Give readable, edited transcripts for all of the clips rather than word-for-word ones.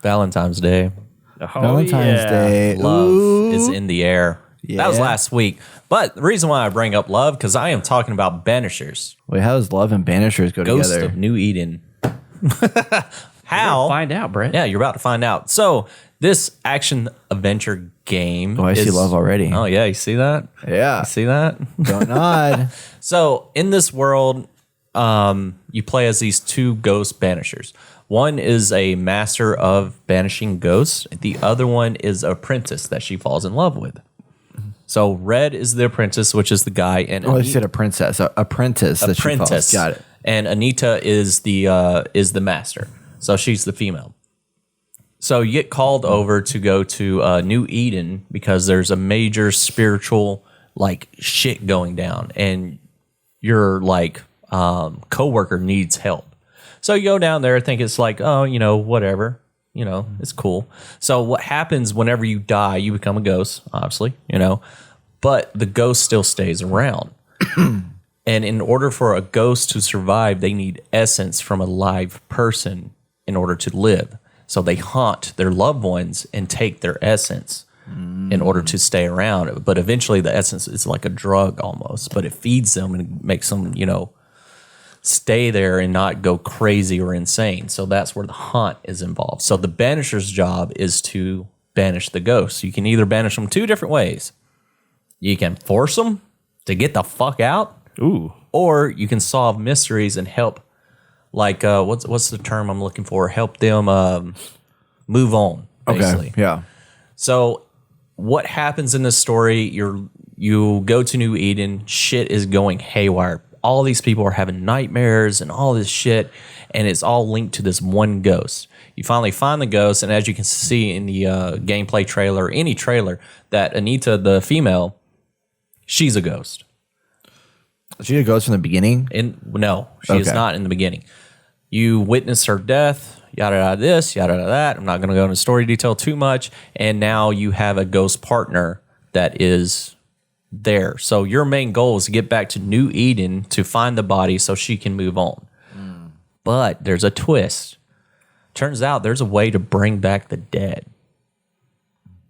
Valentine's Day. Oh, Valentine's Day. Love Ooh. is in the air. Yeah. That was last week. But the reason why I bring up love, because I am talking about Banishers. Wait, how does love and Banishers go Ghost together? of New Eden. How? Find out, Brett. Yeah, you're about to find out. So this action adventure game. Oh, I see love already. Oh yeah, you see that? Yeah. You see that? Don't nod. So in this world, you play as these two ghost banishers. One is a master of banishing ghosts. The other one is an apprentice that she falls in love with. So Red is the apprentice, which is the guy, and Oh, you said a princess. Apprentice. That she follows. apprentice. Got it. And Anita is the master. So she's the female. So you get called over to go to New Eden because there's a major spiritual like shit going down, and your like coworker needs help. So you go down there, think it's like, oh, whatever, it's cool. So what happens whenever you die? You become a ghost, obviously, but the ghost still stays around. And in order for a ghost to survive, they need essence from a live person in order to live. So they haunt their loved ones and take their essence in order to stay around. But eventually the essence is like a drug almost, but it feeds them and makes them, stay there and not go crazy or insane. So that's where the haunt is involved. So the banisher's job is to banish the ghosts. You can either banish them two different ways. You can force them to get the fuck out. Ooh. Or you can solve mysteries and help, like what's the term I'm looking for? Help them move on, basically. Okay. Yeah. So what happens in this story? You go to New Eden. Shit is going haywire. All these people are having nightmares and all this shit, and it's all linked to this one ghost. You finally find the ghost, and as you can see in the gameplay trailer, any trailer, that Anita, the female, she's a ghost. She goes from the beginning. No, she is not in the beginning. You witness her death, yada yada this, yada yada that. I'm not going to go into story detail too much. And now you have a ghost partner that is there. So your main goal is to get back to New Eden to find the body so she can move on. But there's a twist. Turns out there's a way to bring back the dead.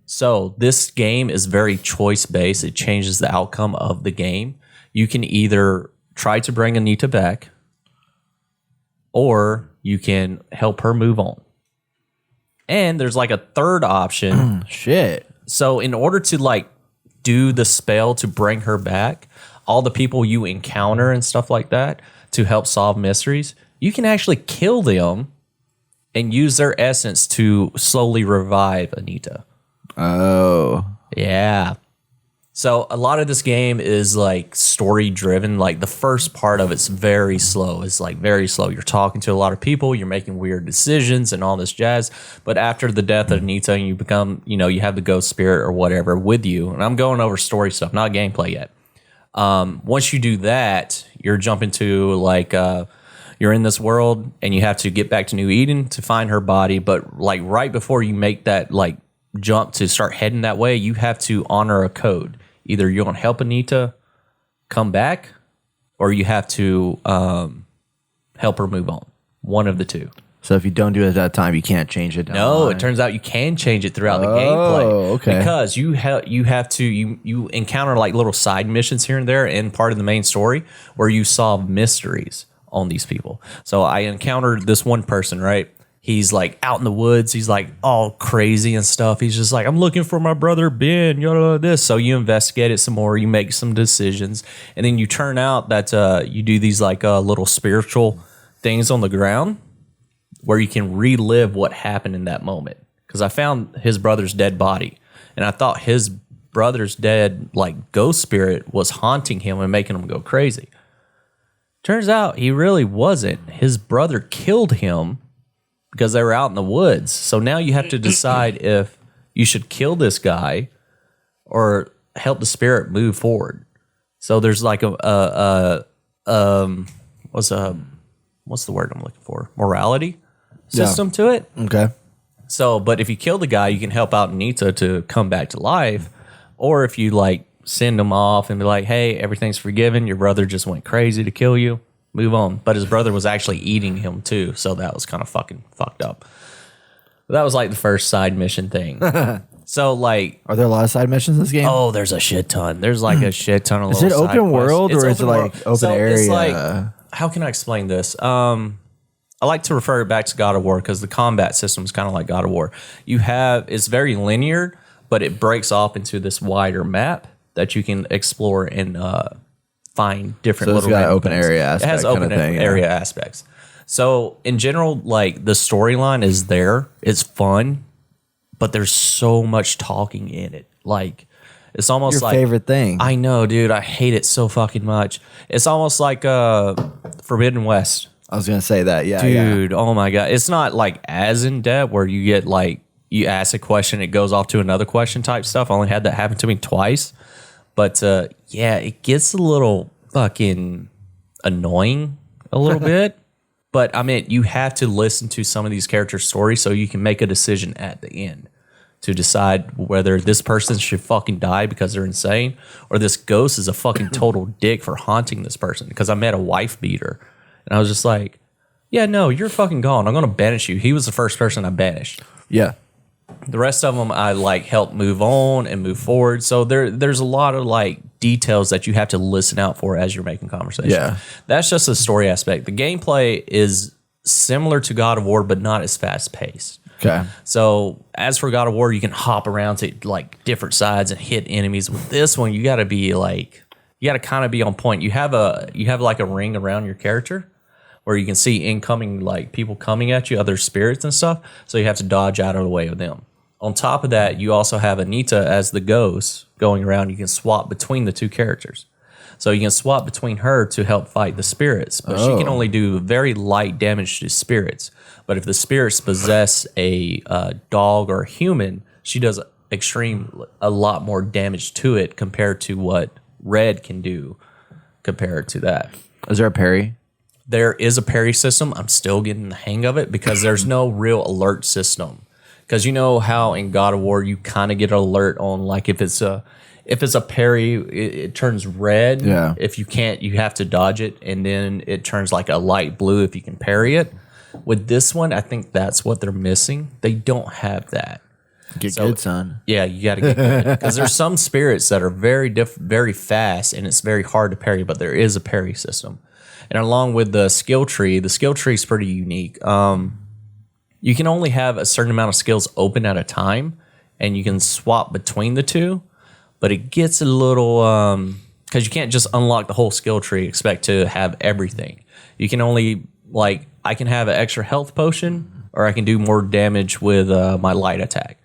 So this game is very choice based. It changes the outcome of the game. You can either try to bring Anita back, or you can help her move on. And there's like a third option. Shit. So in order to like do the spell to bring her back, all the people you encounter and stuff like that to help solve mysteries, you can actually kill them and use their essence to slowly revive Anita. Oh. Yeah. So a lot of this game is like story driven. Like the first part of it's very slow. It's like very slow. You're talking to a lot of people. You're making weird decisions and all this jazz. But after the death of Anita, and you become, you have the ghost spirit or whatever with you. And I'm going over story stuff, not gameplay yet. Once you do that, you're jumping to like you're in this world and you have to get back to New Eden to find her body. But like right before you make that like jump to start heading that way, you have to honor a code. Either you're going to help Anita come back, or you have to help her move on. One of the two. So if you don't do it at that time, you can't change it down the No, line. it turns out you can change it throughout the gameplay. Okay. Because you have to encounter like little side missions here and there and part of the main story where you solve mysteries on these people. So I encountered this one person, right? He's like out in the woods. He's like all crazy and stuff. He's just like, I'm looking for my brother Ben, yada, this. So you investigate it some more. You make some decisions. And then you turn out that you do these like little spiritual things on the ground where you can relive what happened in that moment. Because I found his brother's dead body. And I thought his brother's dead like ghost spirit was haunting him and making him go crazy. Turns out he really wasn't. His brother killed him because they were out in the woods. So now you have to decide if you should kill this guy or help the spirit move forward. So there's like what's the word I'm looking for? Morality system to it. Okay. So, but if you kill the guy, you can help out Anita to come back to life. Or if you like send him off and be like, hey, everything's forgiven. Your brother just went crazy to kill you. Move on. But his brother was actually eating him too. So that was kind of fucking fucked up. That was like the first side mission thing. So like, Are there a lot of side missions in this game? oh, there's a shit ton. There's like a shit ton of. Is it open world or is it like open so area? It's like, how can I explain this? I like to refer it back to God of War because the combat system is kind of like God of War. It's very linear, but it breaks off into this wider map that you can explore and find different So it's little got open things. area It has aspect open kinda thing, yeah. area aspects. So in general, like the storyline is there. It's fun, but there's so much talking in it. Like it's almost Your like favorite thing. I know, dude. I hate it so fucking much. It's almost like Forbidden West. I was gonna say that. Yeah, Dude, oh my God. It's not like as in depth where you get like, you ask a question, it goes off to another question type stuff. I only had that happen to me twice. But yeah, it gets a little fucking annoying a little bit. But I mean, you have to listen to some of these characters' stories so you can make a decision at the end to decide whether this person should fucking die because they're insane or this ghost is a fucking total dick for haunting this person. Because I met a wife beater. And I was just like, yeah, no, you're fucking gone. I'm going to banish you. He was the first person I banished. yeah. The rest of them I like help move on and move forward. So there's a lot of like details that you have to listen out for as you're making conversation. Yeah. That's just the story aspect. The gameplay is similar to God of War, but not as fast paced. Okay. So as for God of War, you can hop around to like different sides and hit enemies. With this one, you got to be like, you got to kind of be on point. You have like a ring around your character where you can see incoming like people coming at you, other spirits and stuff. So you have to dodge out of the way of them. On top of that, you also have Anita as the ghost going around. You can swap between the two characters. So you can swap between her to help fight the spirits, but she can only do very light damage to spirits. But if the spirits possess a dog or a human, she does a lot more damage to it compared to what Red can do compared to that. Is there a parry? There is a parry system. I'm still getting the hang of it because there's no real alert system. Because you know how in God of War you kind of get an alert on like if it's a parry, it turns red. Yeah. If you can't, you have to dodge it, and then it turns like a light blue if you can parry it. With this one, I think that's what they're missing. They don't have that. Get good, son. Yeah, you got to get good because there's some spirits that are very fast, and it's very hard to parry. But there is a parry system. And along with the skill tree is pretty unique. You can only have a certain amount of skills open at a time, and you can swap between the two. But it gets a little because you can't just unlock the whole skill tree, expect to have everything. You can only like I can have an extra health potion, or I can do more damage with my light attack.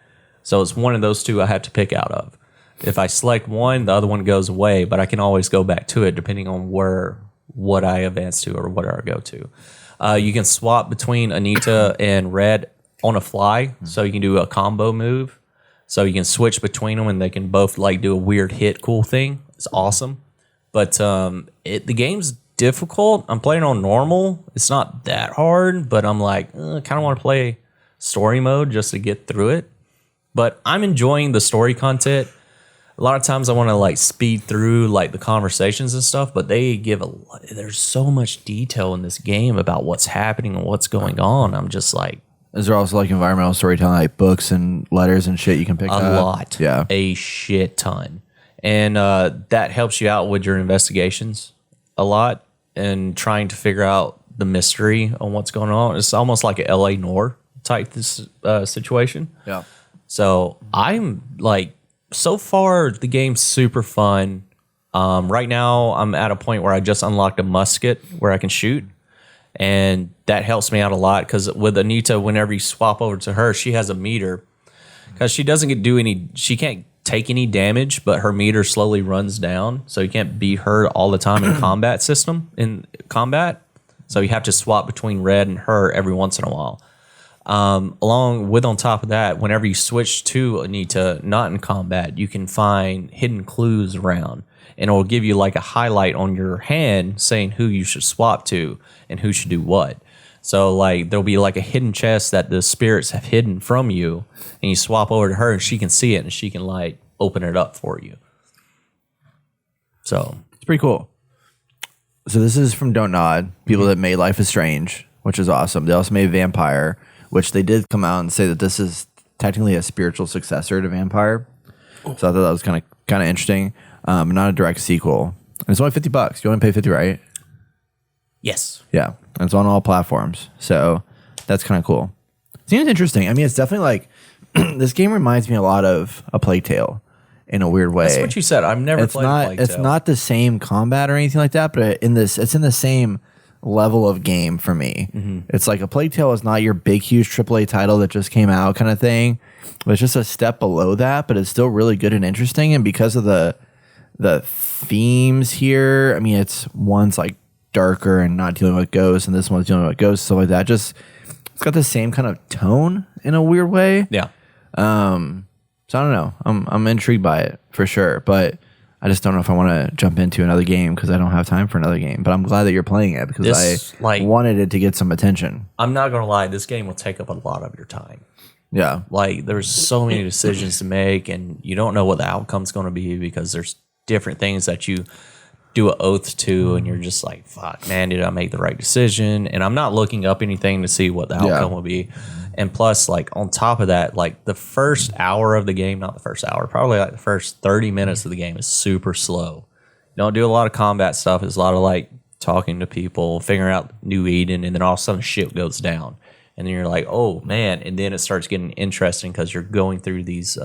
So it's one of those two I have to pick out of. If I select one, the other one goes away, but I can always go back to it depending on what I advance to or what I go to. You can swap between Anita and Red on a fly, so you can do a combo move. So you can switch between them, and they can both like do a weird hit cool thing. It's awesome. But the game's difficult. I'm playing on normal. It's not that hard, but I'm like, I kind of want to play story mode just to get through it. But I'm enjoying the story content. A lot of times I want to like speed through like the conversations and stuff, but they give there's so much detail in this game about what's happening and what's going on. I'm just like, Is there also like environmental storytelling, like books and letters and shit you can pick up? a lot. Yeah. A shit ton. And that helps you out with your investigations a lot and trying to figure out the mystery on what's going on. It's almost like a LA Noire type situation. Yeah. So I'm like, so far the game's super fun. Right now I'm at a point where I just unlocked a musket where I can shoot, and that helps me out a lot because with Anita, whenever you swap over to her, she has a meter because she doesn't she can't take any damage, but her meter slowly runs down, so you can't beat her all the time in combat. So you have to swap between Red and her every once in a while. On top of that, whenever you switch to Anita, not in combat, you can find hidden clues around, and it will give you like a highlight on your hand saying who you should swap to and who should do what. So like there'll be like a hidden chest that the spirits have hidden from you, and you swap over to her and she can see it and she can like open it up for you. So It's pretty cool. So this is from Don't Nod, people that made Life is Strange, which is awesome. They also made Vampyr, which they did come out and say that this is technically a spiritual successor to Vampyr. So I thought that was kind of interesting. Not a direct sequel. And it's only $50. You want to pay 50, right? Yes. Yeah. And it's on all platforms. So that's kind of cool. Seems interesting. I mean, it's definitely like this game reminds me a lot of A Plague Tale in a weird way. That's what you said. I've never played Plague Tale. It's not the same combat or anything like that, but it's in the same level of game for me. It's like A Plague Tale is not your big, huge AAA title that just came out kind of thing. But it's just a step below that, but it's still really good and interesting. And because of the themes here, I mean, one's like darker and not dealing with ghosts, and this one's dealing with ghosts, stuff like that. Just it's got the same kind of tone in a weird way. Yeah. So I don't know. I'm intrigued by it for sure, but I just don't know if I want to jump into another game because I don't have time for another game. But I'm glad that you're playing it because I wanted it to get some attention. I'm not gonna lie, this game will take up a lot of your time. Yeah. Like there's so many decisions to make, and you don't know what the outcome's going to be because there's different things that you do an oath to, and you're just like, fuck, man, did I make the right decision? And I'm not looking up anything to see what the outcome will be. And plus, like on top of that, like the first hour of the game, not the first hour, probably like the first 30 minutes of the game is super slow. You don't do a lot of combat stuff. It's a lot of like talking to people, figuring out New Eden, and then all of a sudden shit goes down. And then you're like, oh man, and then it starts getting interesting because you're going through these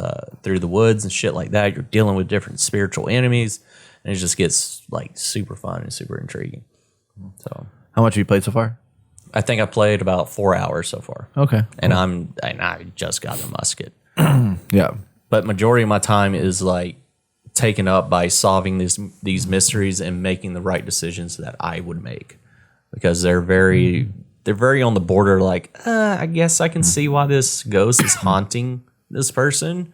through the woods and shit like that. You're dealing with different spiritual enemies, and it just gets like super fun and super intriguing. So, how much have you played so far? I think I played about 4 hours so far. Okay, and I just got the musket. Yeah, but majority of my time is like taken up by solving these mysteries and making the right decisions that I would make because they're very on the border. Like, I guess I can see why this ghost is haunting this person,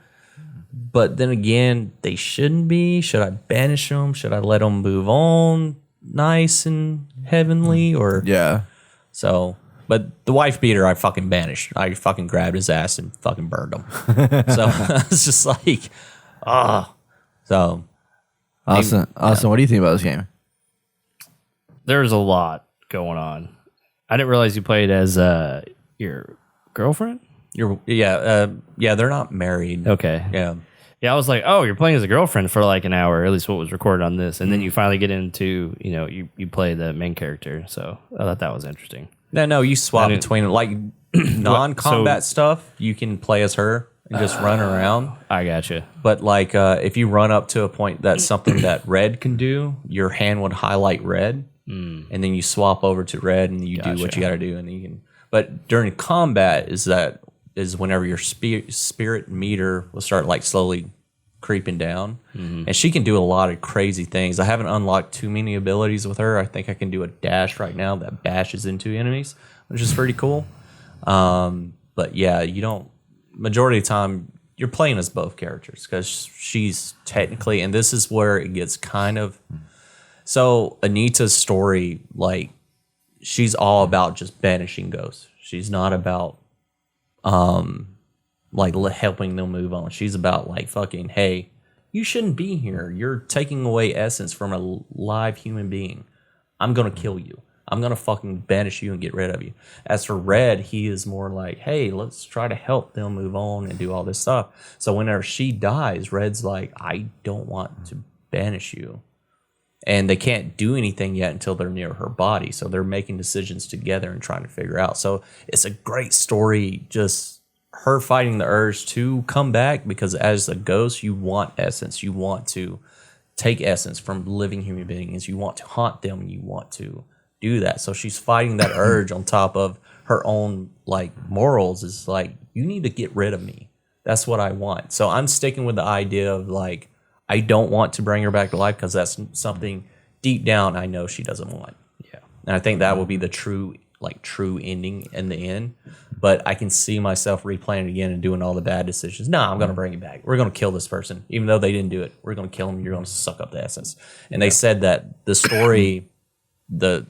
but then again, they shouldn't be. Should I banish them? Should I let them move on, nice and heavenly, or yeah? So, but the wife beater, I fucking banished. I fucking grabbed his ass and fucking burned him. So it's just like, So, Austin, what do you think about this game? There's a lot going on. I didn't realize you played as your girlfriend. They're not married. Okay. Yeah, I was like, oh, you're playing as a girlfriend for like an hour, at least what was recorded on this. And then you finally get into, you play the main character. So I thought that was interesting. No, you swap between like non-combat stuff. You can play as her and just run around. I gotcha. But like if you run up to a point that's something that red can do, your hand would highlight red. And then you swap over to red and you do what you got to do. And you can. But during combat is whenever your spirit meter will start like slowly creeping down, and she can do a lot of crazy things. I haven't unlocked too many abilities with her. I think I can do a dash right now that bashes into enemies, which is pretty cool. But yeah, you don't. Majority of the time, you're playing as both characters because she's technically, and this is where it gets kind of. So Anita's story, like, she's all about just banishing ghosts. She's not about like helping them move on. She's about like fucking, hey, you shouldn't be here. You're taking away essence from a live human being. I'm gonna kill you. I'm gonna fucking banish you and get rid of you. As for Red, he is more like, hey, let's try to help them move on and do all this stuff. So whenever she dies, Red's like, I don't want to banish you. And they can't do anything yet until they're near her body. So they're making decisions together and trying to figure out. So it's a great story, just her fighting the urge to come back, because as a ghost, you want essence. You want to take essence from living human beings. You want to haunt them. And you want to do that. So she's fighting that urge on top of her own like morals. Is like, you need to get rid of me. That's what I want. So I'm sticking with the idea of like, I don't want to bring her back to life because that's something deep down I know she doesn't want. Yeah. And I think that will be the true ending in the end. But I can see myself replaying it again and doing all the bad decisions. No, I'm going to bring it back. We're going to kill this person. Even though they didn't do it, we're going to kill them. You're going to suck up the essence. And they said that the story, the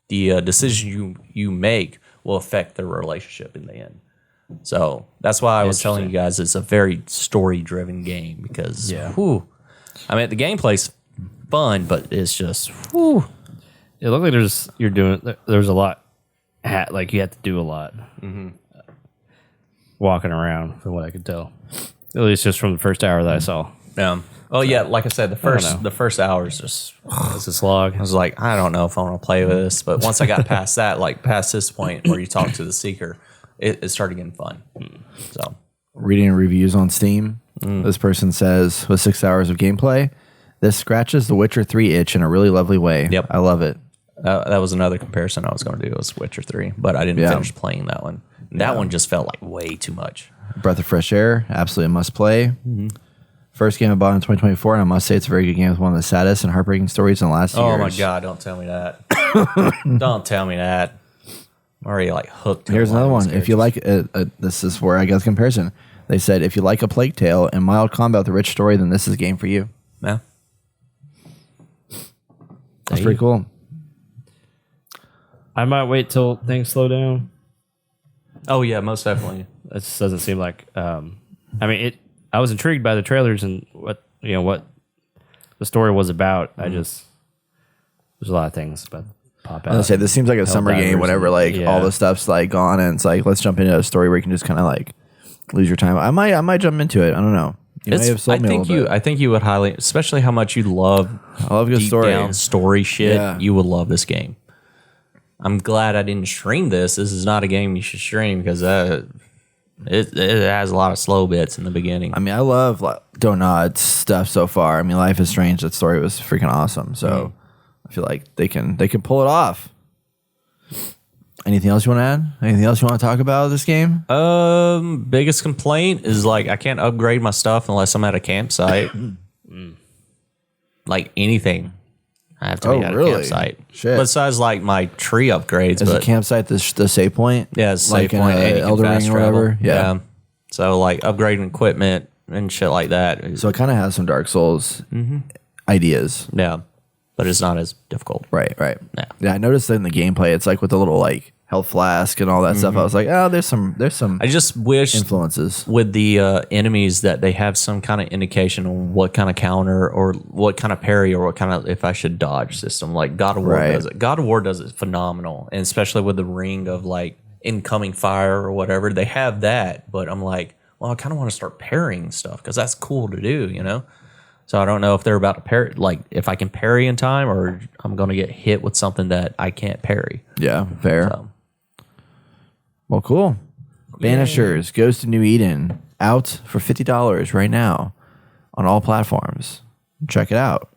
decision you make will affect their relationship in the end. So that's why I was telling you guys it's a very story-driven game because, I mean, the gameplay's fun, but it's just, It looked like there's a lot, like you have to do a lot. walking around, from what I could tell. At least just from the first hour that I saw. Yeah. Oh yeah, like I said, the first hour is just. It's a slog. I was like, I don't know if I want to play with this, but once I got past that, like past this point where you talk to the Seeker, it started getting fun. So Reading reviews on Steam, this person says, with 6 hours of gameplay, this scratches the Witcher 3 itch in a really lovely way. Yep. I love it. that was another comparison I was going to do was Witcher 3, but I didn't finish playing that one. That one just felt like way too much. Breath of fresh air, absolutely a must play. First game I bought in 2024, and I must say it's a very good game with one of the saddest and heartbreaking stories in the last years. Oh my God, don't tell me that. Don't tell me that. I'm already like hooked. Here's another one. If you like, this is where I got the comparison. They said, if you like a Plague Tale and mild combat with a rich story, then this is a game for you. Yeah. That's pretty cool. I might wait till things slow down. Oh yeah, most definitely. It just doesn't seem like. I mean, I was intrigued by the trailers and what the story was about. I just there's a lot of things about pop out. I was gonna say this seems like a summer game. Whenever like all the stuff's like gone, and it's like let's jump into a story where you can just kind of like lose your time. I might jump into it. I don't know. You may have sold me a little bit. I think you would highly, especially how much you love. I love good deep story. down story shit. Yeah. You would love this game. I'm glad I didn't stream this. This is not a game you should stream because it has a lot of slow bits in the beginning. I mean, I love Donut stuff so far. I mean, Life is Strange. That story was freaking awesome. So I feel like they can pull it off. Anything else you want to add? Anything else you want to talk about this game? Biggest complaint is like I can't upgrade my stuff unless I'm at a campsite. Like anything, I have to be at a campsite. Shit. Besides like my tree upgrades, Is but a campsite the save point? yeah, it's a like save point. in And you can Elder fast Ring or travel. whatever. Yeah. So like upgrading equipment and shit like that. So it kind of has some Dark Souls ideas. Yeah, but it's not as difficult. Right. Yeah. Yeah, I noticed in the gameplay, it's like with the little like health flask and all that stuff. I was like, oh, there's some I just wish influences. with the enemies that they have some kind of indication on what kind of counter or what kind of parry or what kind of if I should dodge system. Like God of War does it. God of War does it phenomenal, and especially with the ring of like incoming fire or whatever. They have that, but I'm like, well, I kind of want to start parrying stuff because that's cool to do, you know. So I don't know if they're about to parry, like if I can parry in time, or I'm going to get hit with something that I can't parry. Yeah, fair. So. Well, cool. Banishers, Ghost of New Eden, out for $50 right now on all platforms. Check it out.